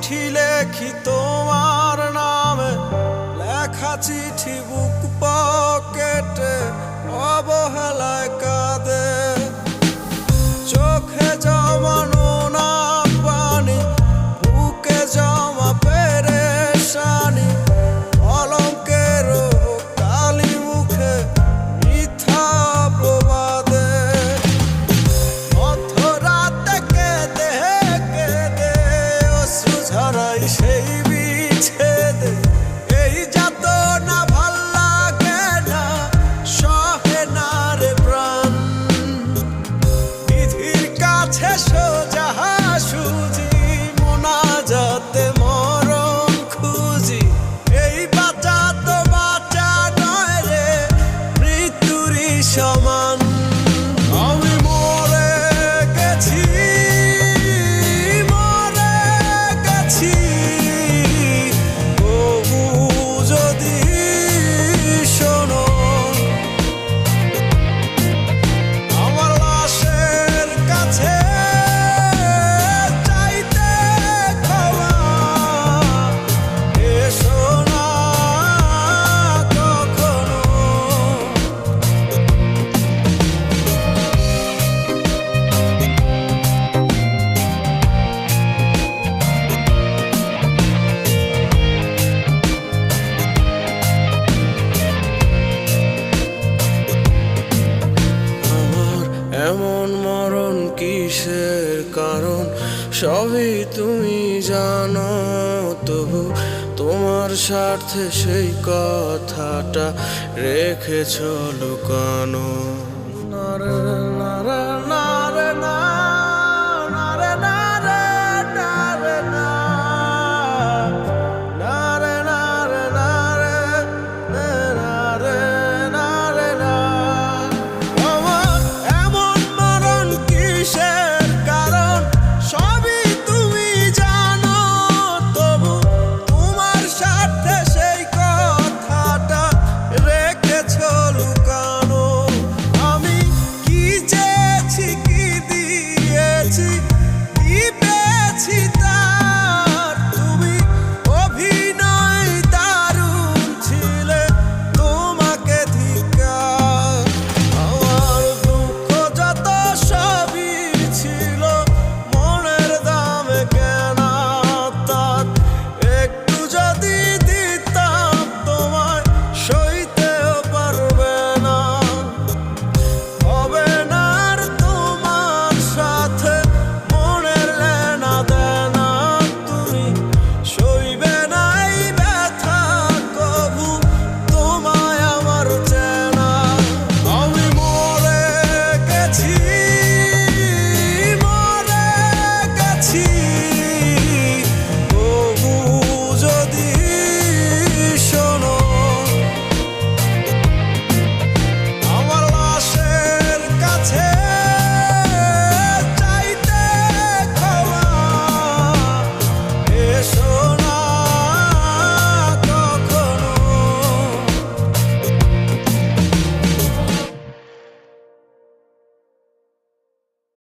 চিঠি লেখি তোমার নামে, লেখা চিঠি বুক পকেটে অবহেলায় কাঁদে। চোখে জমানো না পানি, বুকে জমা পেরেশানি, কলঙ্কের কালি মুখে মিথ্যা প্রবাদে। মধ্যরাতে কেঁদে কেঁদে অশ্রু ঝরাই সেই বিচ্ছেদে। এই যাতনা ভাল লাগে না, সহে না রে প্রাণ। বিধির কাছে সোজা সুজি, মোনাজাতে মরণ খুঁজি। এই বাঁচা তো বাঁচা নয় রে, মৃত্যুরই সমান। আমি মরে গেছি, মরে গেছি, তবু যদি শোনো আমার লাশের কাছে চাইতে ক্ষমা। এসো না কখনো। আমার এমন মরণ কিসের কারণ, সবই তুমি জানো, তবু তোমার স্বার্থে সেই কথাটা রেখেছ লুকানো।